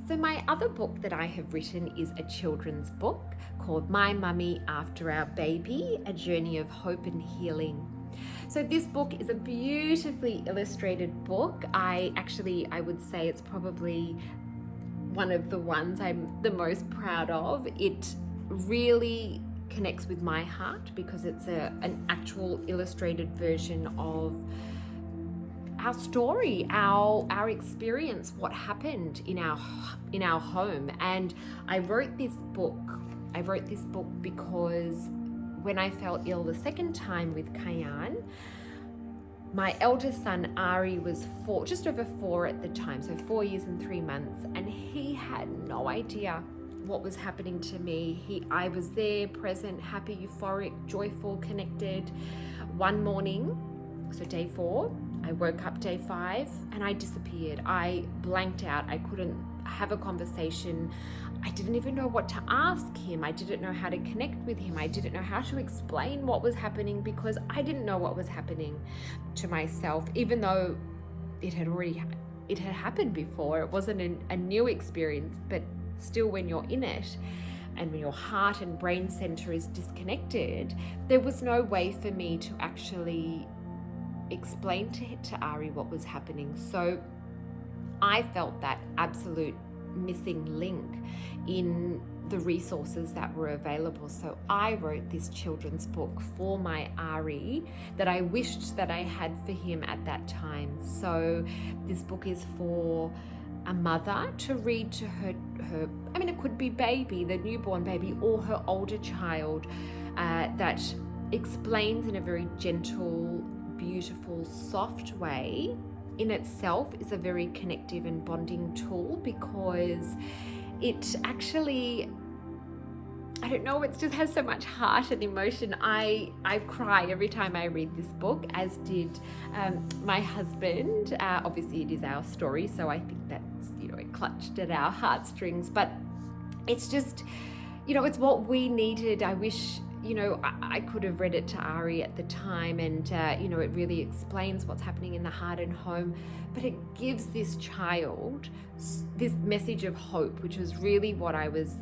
So my other book that I have written is a children's book called My Mummy After Our Baby, A Journey of Hope and Healing. So this book is a beautifully illustrated book. I would say it's probably one of the ones I'm the most proud of. It really connects with my heart because it's an actual illustrated version of our story, our experience, what happened in our home. And I wrote this book because when I fell ill the second time with Kayan, my eldest son Ari was just over 4 at the time, so 4 years and 3 months, and he had no idea what was happening to me. I was there, present, happy, euphoric, joyful, connected. One morning, so day 4, I woke up day 5 and I disappeared. I blanked out. I couldn't have a conversation. I didn't even know what to ask him. I didn't know how to connect with him. I didn't know how to explain what was happening because I didn't know what was happening to myself, even though it had happened before. It wasn't a new experience, but still when you're in it and when your heart and brain center is disconnected, there was no way for me to actually explain to Ari what was happening. So I felt that absolute missing link in the resources that were available. So I wrote this children's book for my Ari that I wished that I had for him at that time. So this book is for a mother to read to her it could be baby, the newborn baby, or her older child, that explains in a very gentle, beautiful, soft way. In itself is a very connective and bonding tool because it actually, it just has so much heart and emotion. I cry every time I read this book, as did my husband. Obviously it is our story, so I think that's, it clutched at our heartstrings, but it's just, it's what we needed. I wish, I could have read it to Ari at the time, and it really explains what's happening in the heart and home, but it gives this child this message of hope, which was really what I was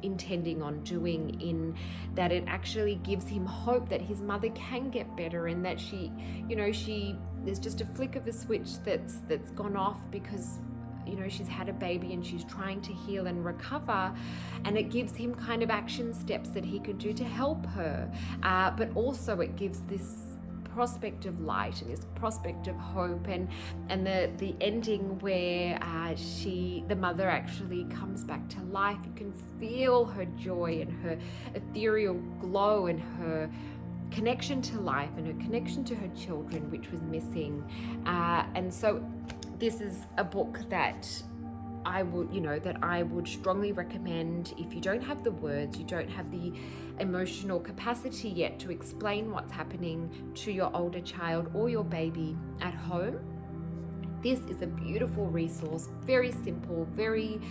intending on doing, in that it actually gives him hope that his mother can get better, and that she there's just a flick of a switch that's gone off because she's had a baby and she's trying to heal and recover, and it gives him kind of action steps that he could do to help her, but also it gives this prospect of light and this prospect of hope, and the ending where the mother actually comes back to life. You can feel her joy and her ethereal glow and her connection to life and her connection to her children, which was missing, and so this is a book that I would strongly recommend if you don't have the words, you don't have the emotional capacity yet to explain what's happening to your older child or your baby at home. This is a beautiful resource, very simple, very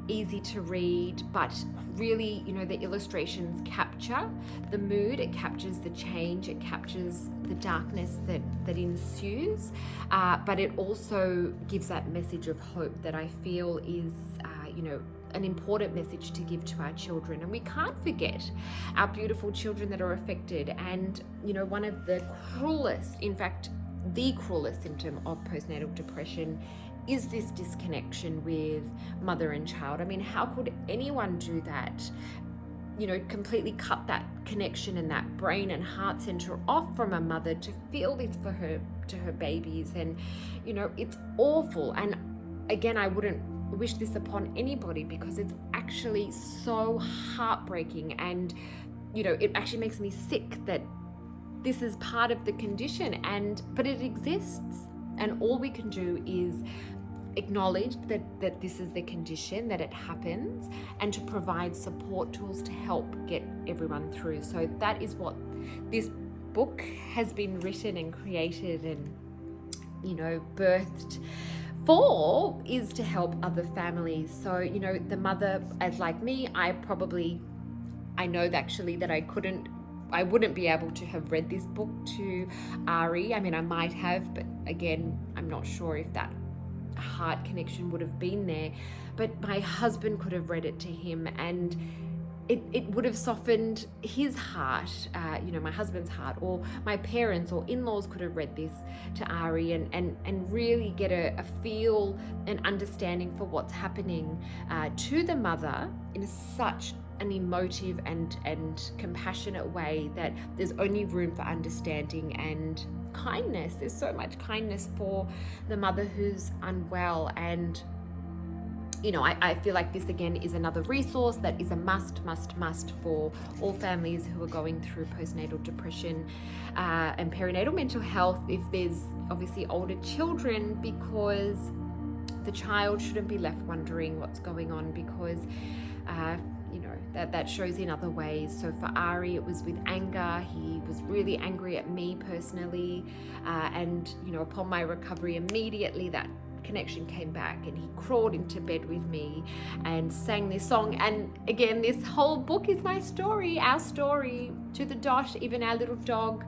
easy to read, but really, the illustrations capture the mood, it captures the change, it captures the darkness that ensues, but it also gives that message of hope that I feel is, an important message to give to our children. And we can't forget our beautiful children that are affected. And, one of the cruelest, in fact, the cruelest symptom of postnatal depression is this disconnection with mother and child. I mean, how could anyone do that? Completely cut that connection and that brain and heart center off from a mother to feel this to her babies. And, it's awful. And again, I wouldn't wish this upon anybody because it's actually so heartbreaking. And, it actually makes me sick that this is part of the condition, but it exists. And all we can do is acknowledge that this is the condition, that it happens, and to provide support tools to help get everyone through. So that is what this book has been written and created and, birthed for, is to help other families. So, the mother, as like me, I know actually that I wouldn't be able to have read this book to Ari. I mean, I might have, but again, I'm not sure if that heart connection would have been there, but my husband could have read it to him, and it would have softened his heart, my husband's heart, or my parents or in-laws could have read this to Ari and really get a feel and understanding for what's happening to the mother in such an emotive and compassionate way that there's only room for understanding and kindness. There's so much kindness for the mother who's unwell. And I feel like this again is another resource that is a must for all families who are going through postnatal depression and perinatal mental health, if there's obviously older children, because the child shouldn't be left wondering what's going on, because that shows in other ways. So for Ari, it was with anger. He was really angry at me personally, and upon my recovery, immediately that connection came back, and he crawled into bed with me and sang this song. And again, this whole book is my story, our story to the dot. Even our little dog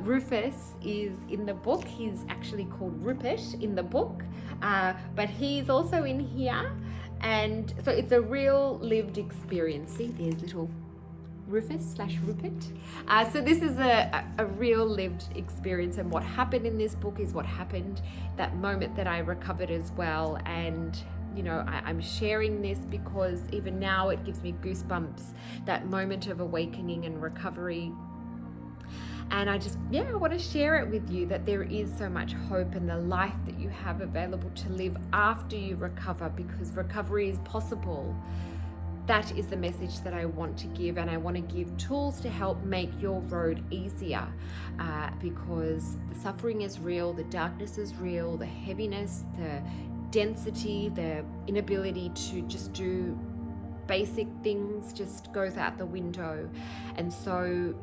Rufus is in the book. He's actually called Rupert in the book, but he's also in here. And so it's a real lived experience. See, there's little Rufus/Rupert. So this is a real lived experience, and what happened in this book is what happened that moment that I recovered as well. And I'm sharing this because even now it gives me goosebumps, that moment of awakening and recovery. And I want to share it with you, that there is so much hope in the life that you have available to live after you recover, because recovery is possible. That is the message that I want to give, and I want to give tools to help make your road easier, because the suffering is real, the darkness is real, the heaviness, the density, the inability to just do basic things just goes out the window. And so,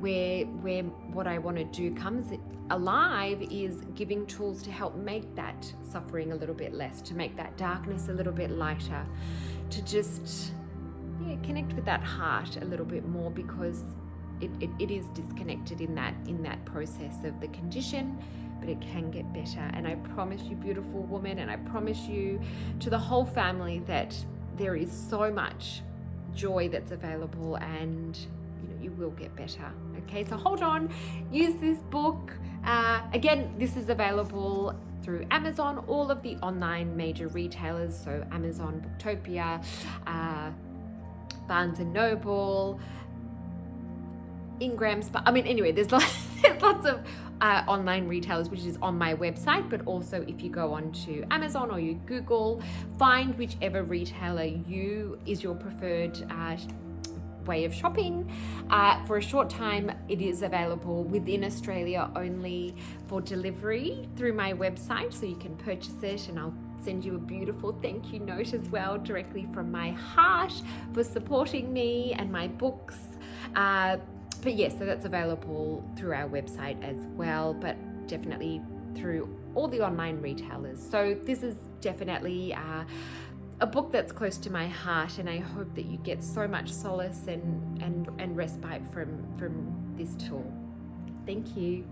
where what I want to do comes alive is giving tools to help make that suffering a little bit less, to make that darkness a little bit lighter, to just connect with that heart a little bit more, because it is disconnected in that process of the condition, but it can get better. And I promise you, beautiful woman, and I promise you to the whole family, that there is so much joy that's available, and you will get better. Okay, so hold on, use this book. Again, this is available through Amazon, all of the online major retailers, so Amazon, Booktopia, Barnes & Noble, Ingram's. There's lots of online retailers, which is on my website, but also if you go on to Amazon or you Google, find whichever retailer is your preferred way of shopping. For a short time, it is available within Australia only for delivery through my website, so you can purchase it, and I'll send you a beautiful thank you note as well, directly from my heart, for supporting me and my books. But yes, so that's available through our website as well, but definitely through all the online retailers. So this is definitely a book that's close to my heart, and I hope that you get so much solace and respite from this tool. Thank you.